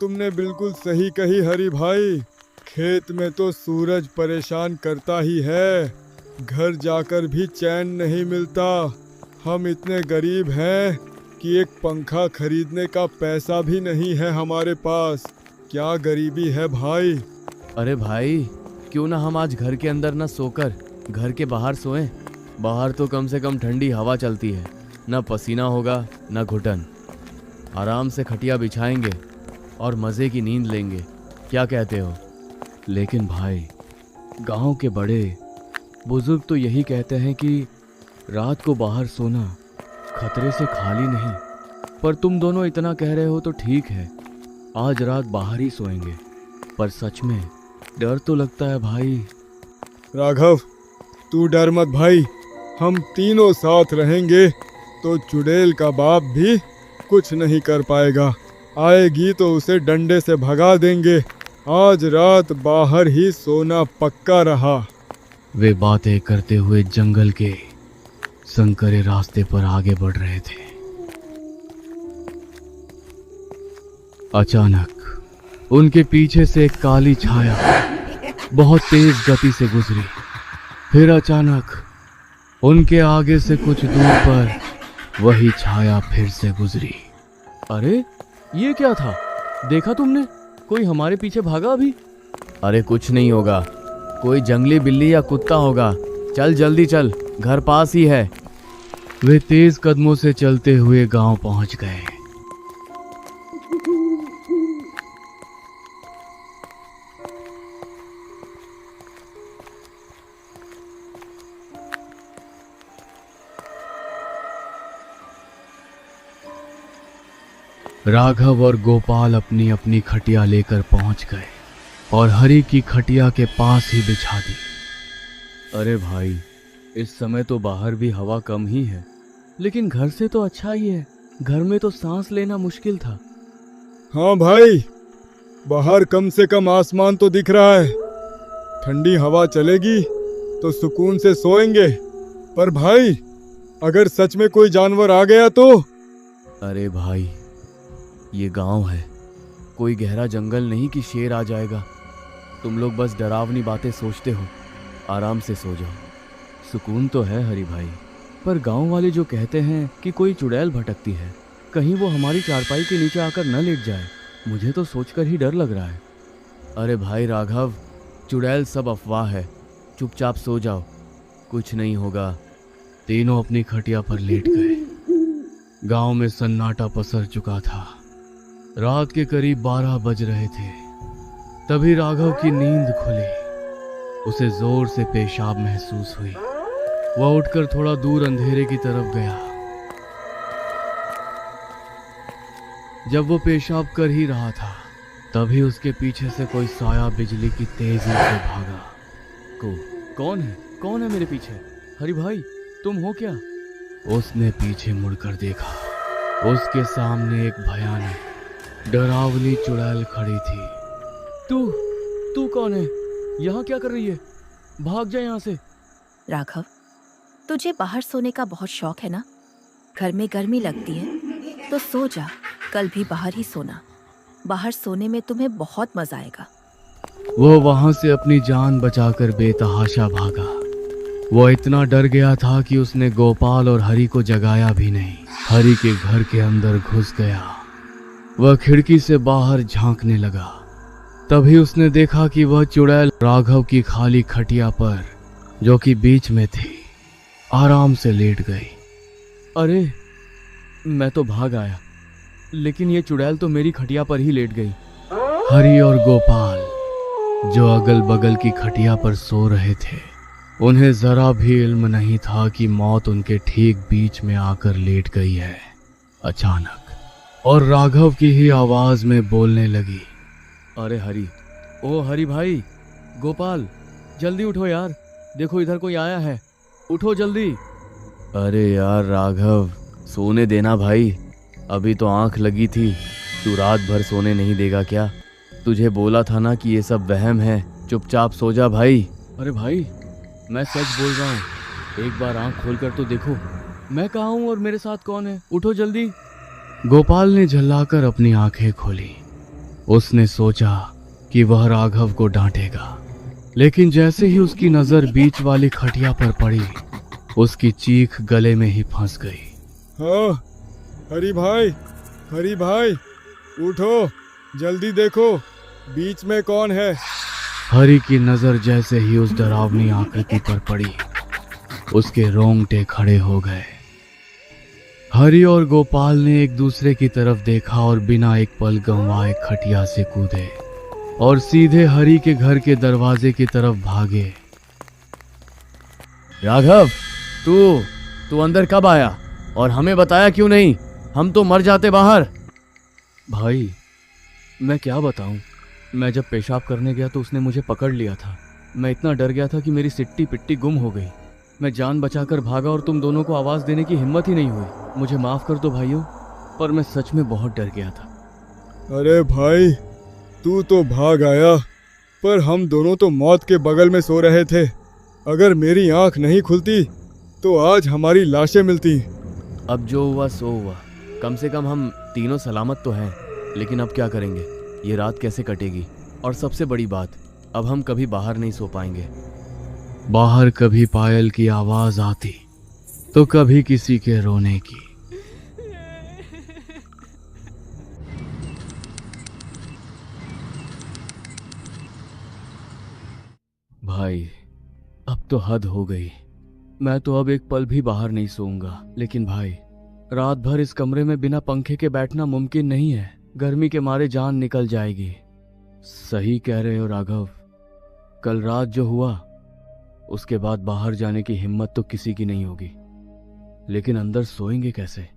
तुमने बिल्कुल सही कही हरी भाई। खेत में तो सूरज परेशान करता ही है। घर जाकर भी चैन नहीं मिलता। हम इतने गरीब हैं कि एक पंखा खरीदने का पैसा भी नहीं है हमारे पास। क्या गरीबी है भाई। अरे भाई, क्यों ना हम आज घर के अंदर न सोकर घर के बाहर सोएं। बाहर तो कम से कम ठंडी हवा चलती है, न पसीना होगा न घुटन। आराम से खटिया बिछाएंगे और मज़े की नींद लेंगे। क्या कहते हो? लेकिन भाई, गांव के बड़े बुजुर्ग तो यही कहते हैं कि रात को बाहर सोना खतरे से खाली नहीं। पर तुम दोनों इतना कह रहे हो तो ठीक है, आज रात बाहर ही सोएंगे। पर सच में डर तो लगता है भाई। राघव, तू डर मत भाई। हम तीनों साथ रहेंगे तो चुड़ैल का बाप भी कुछ नहीं कर पाएगा। आएगी तो उसे डंडे से भगा देंगे। आज रात बाहर ही सोना पक्का रहा। वे बातें करते हुए जंगल के संकरे रास्ते पर आगे बढ़ रहे थे। अचानक उनके पीछे से एक काली छाया बहुत तेज गति से गुजरी। फिर अचानक उनके आगे से कुछ दूर पर वही छाया फिर से गुजरी। अरे, ये क्या था? देखा तुमने? कोई हमारे पीछे भागा अभी? अरे कुछ नहीं होगा, कोई जंगली बिल्ली या कुत्ता होगा। चल जल्दी चल, घर पास ही है। वे तेज कदमों से चलते हुए गांव पहुंच गए। राघव और गोपाल अपनी अपनी खटिया लेकर पहुंच गए और हरि की खटिया के पास ही बिछा दी। अरे भाई, इस समय तो बाहर भी हवा कम ही है, लेकिन घर से तो अच्छा ही है। घर में तो सांस लेना मुश्किल था। हाँ भाई, बाहर कम से कम आसमान तो दिख रहा है। ठंडी हवा चलेगी तो सुकून से सोएंगे। पर भाई, अगर सच में कोई जानवर आ गया तो? अरे भाई, ये गांव है, कोई गहरा जंगल नहीं कि शेर आ जाएगा। तुम लोग बस डरावनी बातें सोचते हो। आराम से सो जाओ। सुकून तो है हरी भाई, पर गांव वाले जो कहते हैं कि कोई चुड़ैल भटकती है, कहीं वो हमारी चारपाई के नीचे आकर न लेट जाए, मुझे तो सोचकर ही डर लग रहा है। अरे भाई राघव, चुड़ैल सब अफवाह है। चुपचाप सो जाओ, कुछ नहीं होगा। तीनों अपनी खटिया पर लेट गए। गांव में सन्नाटा पसर चुका था। रात के करीब 12 बज रहे थे। तभी राघव की नींद खुली। उसे जोर से पेशाब महसूस हुई। वह उठकर थोड़ा दूर अंधेरे की तरफ गया। जब वो पेशाब कर ही रहा था, तभी उसके पीछे से कोई साया बिजली की तेजी से भागा। कौन है? कौन है मेरे पीछे? हरी भाई, तुम हो क्या? उसने पीछे मुड़कर देखा। उसके सामने एक भयानक डरावनी चुड़ैल खड़ी थी। तू कौन है? यहाँ क्या कर रही है? भाग जा यहाँ से। राघव, तुझे बाहर सोने का बहुत शौक है ना? घर में गर्मी लगती है तो सो जा। कल भी बाहर ही सोना। बाहर सोने में तुम्हें बहुत मजा आएगा। वो वहां से अपनी जान बचाकर बेतहाशा भागा। वो इतना डर गया था कि उसने गोपाल और हरि को जगाया भी नहीं। हरि के घर के अंदर घुस गया। वह खिड़की से बाहर झांकने लगा। तभी उसने देखा कि वह चुड़ैल राघव की खाली खटिया पर, जो कि बीच में थी, आराम से लेट गई। अरे, मैं तो भाग आया, लेकिन ये चुड़ैल तो मेरी खटिया पर ही लेट गई। हरि और गोपाल, जो अगल बगल की खटिया पर सो रहे थे, उन्हें जरा भी इल्म नहीं था कि मौत उनके ठीक बीच में आकर लेट गई है। अचानक और राघव की ही आवाज में बोलने लगी। अरे हरि, ओ हरि भाई, गोपाल, जल्दी उठो यार, देखो इधर कोई आया है, उठो जल्दी। अरे यार राघव, सोने देना भाई, अभी तो आंख लगी थी। तू रात भर सोने नहीं देगा क्या? तुझे बोला था ना कि ये सब वहम है। चुपचाप सो जा भाई। अरे भाई, मैं सच बोल रहा हूँ, एक बार आंख खोलकर तो देखो, मैं कहाँ हूँ और मेरे साथ कौन है। उठो जल्दी। गोपाल ने झल्लाकर अपनी आंखें खोली। उसने सोचा कि वह राघव को डांटेगा, लेकिन जैसे ही उसकी नजर बीच वाली खटिया पर पड़ी, उसकी चीख गले में ही फंस गई। हाँ, हरी भाई, उठो, जल्दी देखो, बीच में कौन है? हरि की नजर जैसे ही उस डरावनी आकृति पर पड़ी, उसके रोंगटे खड़े हो गए। हरि और गोपाल ने एक दूसरे की तरफ देखा और बिना एक पल गंवाए खटिया से कूदे और सीधे हरि के घर के दरवाजे की तरफ भागे। राघव, तू अंदर कब आया और हमें बताया क्यों नहीं? हम तो मर जाते बाहर। भाई, मैं क्या बताऊं, मैं जब पेशाब करने गया तो उसने मुझे पकड़ लिया था। मैं इतना डर गया था कि मेरी सिट्टी पिट्टी गुम हो गई। मैं जान बचाकर भागा और तुम दोनों को आवाज देने की हिम्मत ही नहीं हुई। मुझे माफ कर दो भाइयों, पर मैं सच में बहुत डर गया था। अरे भाई, तू तो भाग आया, पर हम दोनों तो मौत के बगल में सो रहे थे। अगर मेरी आंख नहीं खुलती तो आज हमारी लाशें मिलती। अब जो हुआ सो हुआ, कम से कम हम तीनों सलामत तो हैं। लेकिन अब क्या करेंगे? ये रात कैसे कटेगी? और सबसे बड़ी बात, अब हम कभी बाहर नहीं सो पाएंगे। बाहर कभी पायल की आवाज आती तो कभी किसी के रोने की। भाई, अब तो हद हो गई। मैं तो अब एक पल भी बाहर नहीं सोऊंगा। लेकिन भाई, रात भर इस कमरे में बिना पंखे के बैठना मुमकिन नहीं है। गर्मी के मारे जान निकल जाएगी। सही कह रहे हो राघव। कल रात जो हुआ, उसके बाद बाहर जाने की हिम्मत तो किसी की नहीं होगी। लेकिन अंदर सोएंगे कैसे?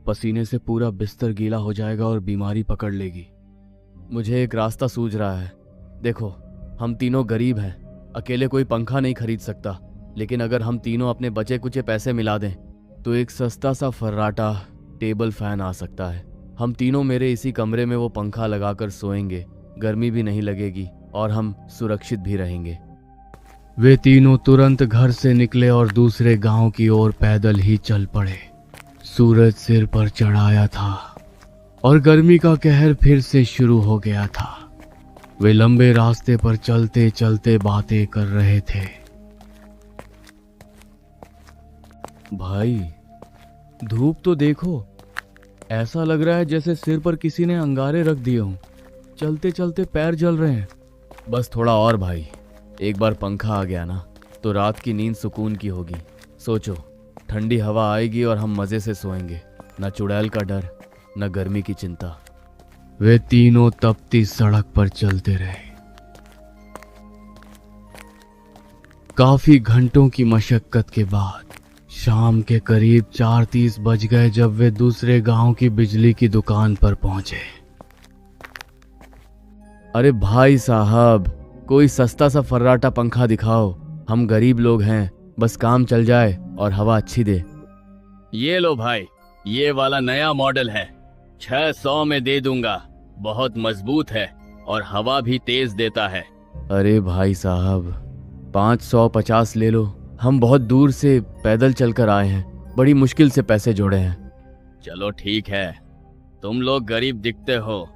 पसीने से पूरा बिस्तर गीला हो जाएगा और बीमारी पकड़ लेगी। मुझे एक रास्ता सूझ रहा है। देखो, हम तीनों गरीब हैं, अकेले कोई पंखा नहीं खरीद सकता। लेकिन अगर हम तीनों अपने बचे कुचे पैसे मिला दें तो एक सस्ता सा फर्राटा टेबल फैन आ सकता है। हम तीनों मेरे इसी कमरे में वो पंखा लगाकर सोएंगे, गर्मी भी नहीं लगेगी और हम सुरक्षित भी रहेंगे। वे तीनों तुरंत घर से निकले और दूसरे गांव की ओर पैदल ही चल पड़े। सूरज सिर पर चढ़ाया था और गर्मी का कहर फिर से शुरू हो गया था। वे लंबे रास्ते पर चलते चलते बातें कर रहे थे। भाई, धूप तो देखो, ऐसा लग रहा है जैसे सिर पर किसी ने अंगारे रख दिए हों। चलते चलते पैर जल रहे हैं। बस थोड़ा और भाई, एक बार पंखा आ गया ना तो रात की नींद सुकून की होगी। सोचो, ठंडी हवा आएगी और हम मजे से सोएंगे। न चुड़ैल का डर, न गर्मी की चिंता। वे तीनों तपती सड़क पर चलते रहे। काफी घंटों की मशक्कत के बाद शाम के करीब 4:30 बज गए जब वे दूसरे गांव की बिजली की दुकान पर पहुंचे। अरे भाई साहब, कोई सस्ता सा फर्राटा पंखा दिखाओ। हम गरीब लोग हैं, बस काम चल जाए और हवा अच्छी दे। ये लो भाई, ये वाला नया मॉडल है, 600 में दे दूंगा। बहुत मजबूत है और हवा भी तेज देता है। अरे भाई साहब, 550 ले लो। हम बहुत दूर से पैदल चलकर आए हैं, बड़ी मुश्किल से पैसे जोड़े हैं। चलो ठीक है, तुम लोग गरीब दिखते हो,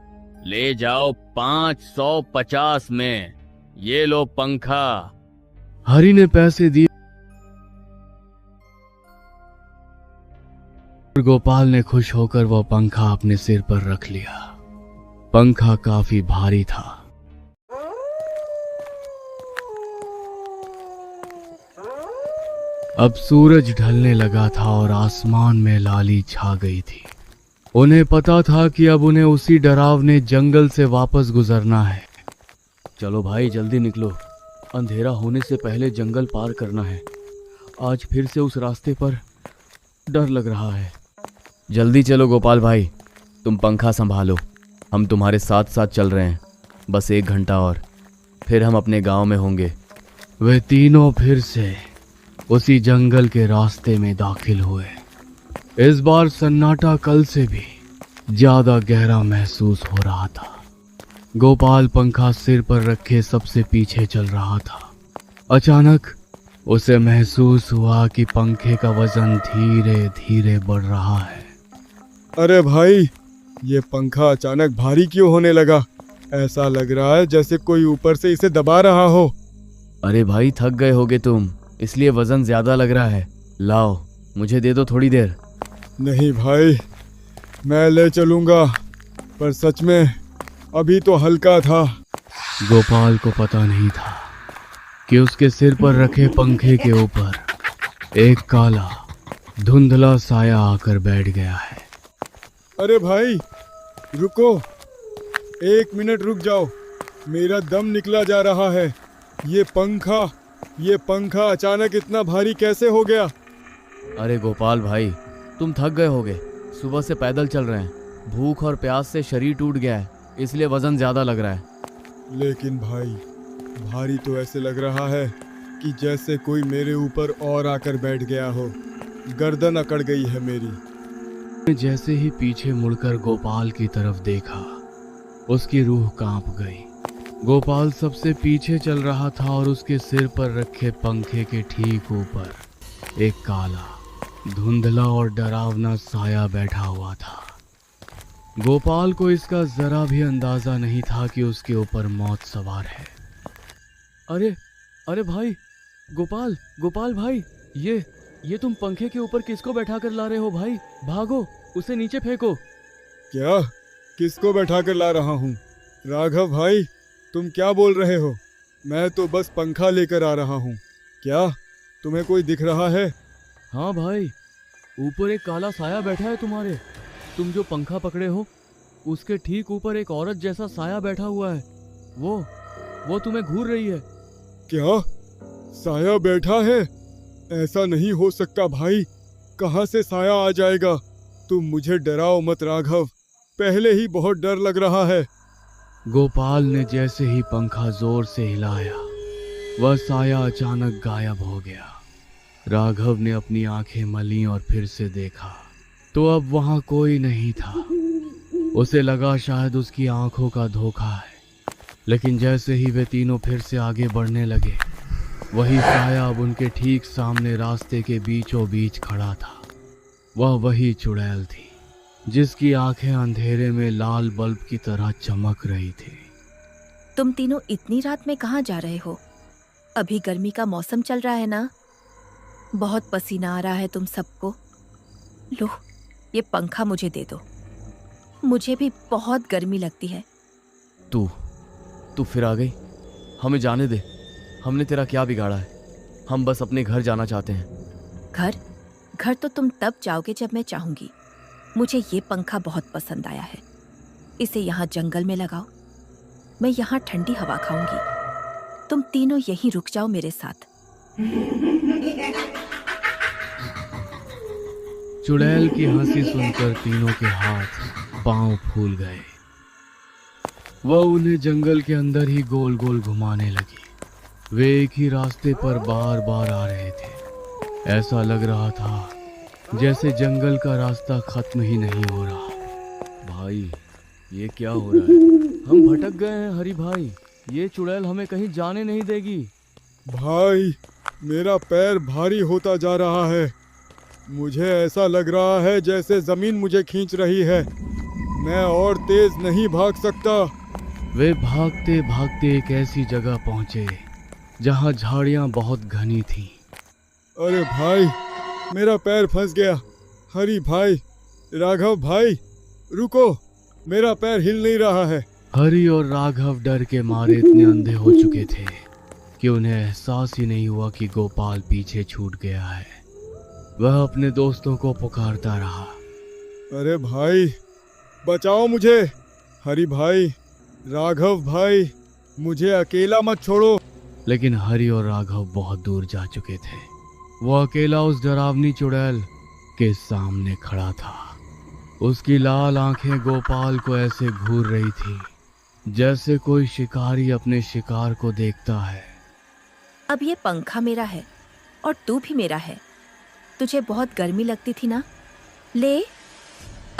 ले जाओ 550 में। ये लो पंखा। हरि ने पैसे दिए। गोपाल ने खुश होकर वह पंखा अपने सिर पर रख लिया। पंखा काफी भारी था। अब सूरज ढलने लगा था और आसमान में लाली छा गई थी। उन्हें पता था कि अब उन्हें उसी डरावने जंगल से वापस गुजरना है। चलो भाई, जल्दी निकलो, अंधेरा होने से पहले जंगल पार करना है। आज फिर से उस रास्ते पर डर लग रहा है। जल्दी चलो गोपाल भाई, तुम पंखा संभालो, हम तुम्हारे साथ साथ चल रहे हैं। बस 1 घंटा और, फिर हम अपने गांव में होंगे। वे तीनों फिर से उसी जंगल के रास्ते में दाखिल हुए। इस बार सन्नाटा कल से भी ज्यादा गहरा महसूस हो रहा था। गोपाल पंखा सिर पर रखे सबसे पीछे चल रहा था। अचानक उसे महसूस हुआ कि पंखे का वजन धीरे धीरे बढ़ रहा है। अरे भाई, ये पंखा अचानक भारी क्यों होने लगा? ऐसा लग रहा है जैसे कोई ऊपर से इसे दबा रहा हो। अरे भाई, थक गए होगे तुम, इसलिए वजन ज्यादा लग रहा है। लाओ, मुझे दे दो थोड़ी देर। नहीं भाई, मैं ले चलूंगा, पर सच में अभी तो हल्का था। गोपाल को पता नहीं था कि उसके सिर पर रखे पंखे के ऊपर एक काला धुंधला साया आकर बैठ गया है। अरे भाई रुको, 1 मिनट रुक जाओ, मेरा दम निकला जा रहा है। ये पंखा अचानक इतना भारी कैसे हो गया? अरे गोपाल भाई, तुम थक गए होगे, सुबह से पैदल चल रहे हैं, भूख और प्यास से शरीर टूट गया है, इसलिए वजन ज्यादा लग रहा है। लेकिन भाई, भारी तो ऐसे लग रहा है कि जैसे कोई मेरे ऊपर और आकर बैठ गया हो। गर्दन अकड़ गई है मेरी। जैसे ही पीछे मुड़कर गोपाल की तरफ देखा, उसकी रूह कांप गई। गोपाल सबसे पीछे चल रहा था और उसके सिर पर रखे पंखे के ठीक ऊपर एक काला, धुंधला और डरावना साया बैठा हुआ था। गोपाल को इसका जरा भी अंदाजा नहीं था कि उसके ऊपर मौत सवार है। अरे भाई, गोपाल भाई, ये तुम पंखे के ऊपर किसको बैठा कर ला रहे हो भाई? भागो, उसे नीचे फेंको। क्या? किसको बैठा कर ला रहा हूँ? राघव भाई, तुम क्या बोल रहे हो? मैं तो बस पंखा लेकर आ रहा हूँ। क्या तुम्हें कोई दिख रहा है? हाँ भाई, ऊपर एक काला साया बैठा है तुम्हारे। तुम जो पंखा पकड़े हो, उसके ठीक ऊपर एक औरत जैसा साया बैठा हुआ है। वो तुम्हें घूर रही है। क्या? साया बैठा है? ऐसा नहीं हो सकता भाई, कहाँ से साया आ जाएगा? तुम मुझे डराओ मत राघव, पहले ही बहुत डर लग रहा है। गोपाल ने जैसे ही पंखा जोर से हिलाया, वह साया अचानक गायब हो गया। राघव ने अपनी आंखें मली और फिर से देखा, तो अब वहां कोई नहीं था। उसे लगा शायद उसकी आंखों का धोखा है, लेकिन जैसे ही वे तीनों फिर से आगे बढ़ने लगे, वही साया अब उनके ठीक सामने रास्ते के बीचों बीच खड़ा था। वह वही चुड़ैल थी, जिसकी आंखें अंधेरे में लाल बल्ब की तरह चमक रही थी। तुम तीनों इतनी रात में कहाँ जा रहे हो? अभी गर्मी का मौसम चल रहा है ना, बहुत पसीना आ रहा है तुम सबको। लो, ये पंखा मुझे दे दो, मुझे भी बहुत गर्मी लगती है। तू फिर आ गई? हमें जाने दे, हमने तेरा क्या बिगाड़ा है? हम बस अपने घर जाना चाहते हैं। घर तो तुम तब जाओगे जब मैं चाहूंगी। मुझे ये पंखा बहुत पसंद आया है, इसे यहाँ जंगल में लगाओ, मैं यहाँ ठंडी हवा खाऊंगी। तुम तीनों यहीं रुक जाओ मेरे साथ। चुड़ैल की हंसी सुनकर तीनों के हाथ पांव फूल गए। वह उन्हें जंगल के अंदर ही गोल गोल घुमाने लगी। वे एक ही रास्ते पर बार बार आ रहे थे। ऐसा लग रहा था जैसे जंगल का रास्ता खत्म ही नहीं हो रहा। भाई, ये क्या हो रहा है? हम भटक गए हैं हरी भाई, ये चुड़ैल हमें कहीं जाने नहीं देगी। भाई, मेरा पैर भारी होता जा रहा है। मुझे ऐसा लग रहा है जैसे जमीन मुझे खींच रही है। मैं और तेज नहीं भाग सकता। वे भागते भागते एक ऐसी जगह पहुंचे जहां झाड़ियां बहुत घनी थीं। अरे भाई, मेरा पैर फंस गया। हरी भाई, राघव भाई, रुको, मेरा पैर हिल नहीं रहा है। हरी और राघव डर के मारे इतने अंधे हो चुके थे कि उन्हें एहसास ही नहीं हुआ कि गोपाल पीछे छूट गया है। वह अपने दोस्तों को पुकारता रहा। अरे भाई, बचाओ मुझे। हरी भाई, राघव भाई, मुझे अकेला मत छोड़ो। लेकिन हरी और राघव बहुत दूर जा चुके थे। वो अकेला उस डरावनी चुड़ैल के सामने खड़ा था। उसकी लाल आंखें गोपाल को ऐसे घूर रही थी जैसे कोई शिकारी अपने शिकार को देखता है। अब ये पंखा मेरा है और तू भी मेरा है। तुझे बहुत गर्मी लगती थी ना, ले,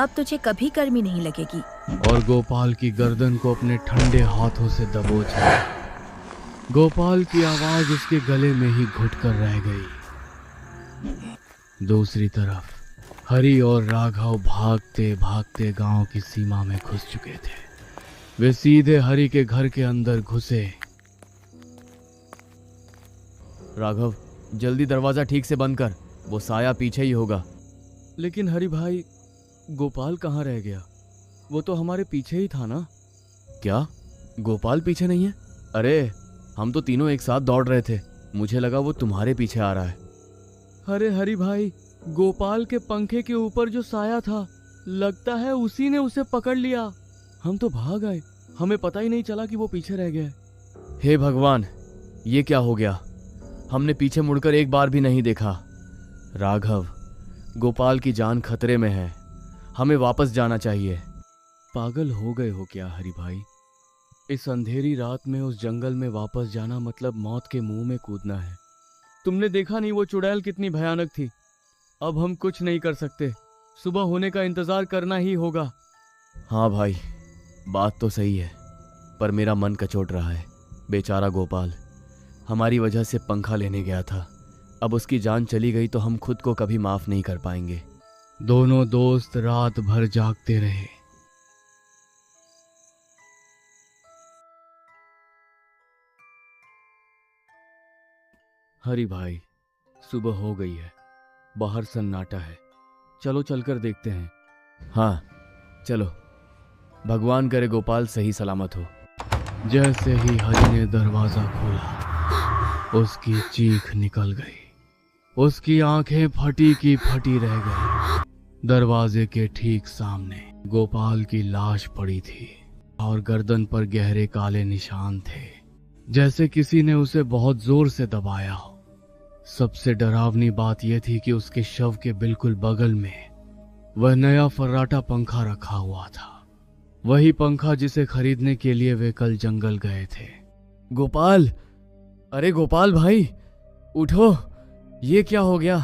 अब तुझे कभी गर्मी नहीं लगेगी। और गोपाल की गर्दन को अपने ठंडे हाथों से दबोच लिया। गोपाल की आवाज उसके गले में ही घुटकर रह गई। दूसरी तरफ हरि और राघव भागते भागते गांव की सीमा में घुस चुके थे। वे सीधे हरि के घर के अंदर घुसे। राघव, जल्दी दरवाजा ठीक से बंद कर, वो साया पीछे ही होगा। लेकिन हरि भाई, गोपाल कहाँ रह गया? वो तो हमारे पीछे ही था ना। क्या गोपाल पीछे नहीं है? अरे हम तो तीनों एक साथ दौड़ रहे थे, मुझे लगा वो तुम्हारे पीछे आ रहा है। अरे हरि भाई, गोपाल के पंखे के ऊपर जो साया था, लगता है उसी ने उसे पकड़ लिया। हम तो भाग आए, हमें पता ही नहीं चला कि वो पीछे रह गया। हे भगवान, ये क्या हो गया? हमने पीछे मुड़कर एक बार भी नहीं देखा। राघव, गोपाल की जान खतरे में है, हमें वापस जाना चाहिए। पागल हो गए हो क्या हरि भाई? इस अंधेरी रात में उस जंगल में वापस जाना मतलब मौत के मुंह में कूदना है। तुमने देखा नहीं वो चुड़ैल कितनी भयानक थी? अब हम कुछ नहीं कर सकते, सुबह होने का इंतजार करना ही होगा। हाँ भाई, बात तो सही है, पर मेरा मन कचोट रहा है। बेचारा गोपाल हमारी वजह से पंखा लेने गया था, अब उसकी जान चली गई तो हम खुद को कभी माफ नहीं कर पाएंगे। दोनों दोस्त रात भर जागते रहे। हरि भाई, सुबह हो गई है, बाहर सन्नाटा है, चलो चलकर देखते हैं। हाँ चलो, भगवान करे गोपाल सही सलामत हो। जैसे ही हरि ने दरवाजा खोला, उसकी चीख निकल गई। उसकी आंखें फटी की फटी रह गई। दरवाजे के ठीक सामने गोपाल की लाश पड़ी थी और गर्दन पर गहरे काले निशान थे, जैसे किसी ने उसे बहुत जोर से दबाया हो। सबसे डरावनी बात यह थी कि उसके शव के बिल्कुल बगल में वह नया फर्राटा पंखा रखा हुआ था, वही पंखा जिसे खरीदने के लिए वे कल जंगल गए थे। गोपाल, अरे गोपाल भाई उठो, ये क्या हो गया?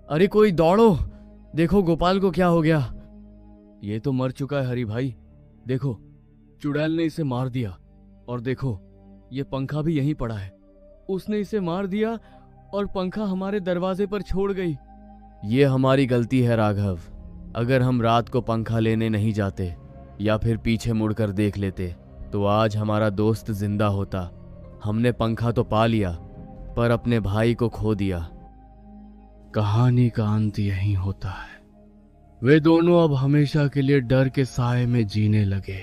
अरे कोई दौड़ो, देखो गोपाल को क्या हो गया। ये तो मर चुका है हरि भाई, देखो चुड़ैल ने इसे मार दिया, और देखो ये पंखा भी यहीं पड़ा है। उसने इसे मार दिया और पंखा हमारे दरवाजे पर छोड़ गई। ये हमारी गलती है राघव, अगर हम रात को पंखा लेने नहीं जाते या फिर पीछे मुड़कर देख लेते तो आज हमारा दोस्त जिंदा होता। हमने पंखा तो पा लिया पर अपने भाई को खो दिया। कहानी का अंत यहीं होता है। वे दोनों अब हमेशा के लिए डर के साए में जीने लगे।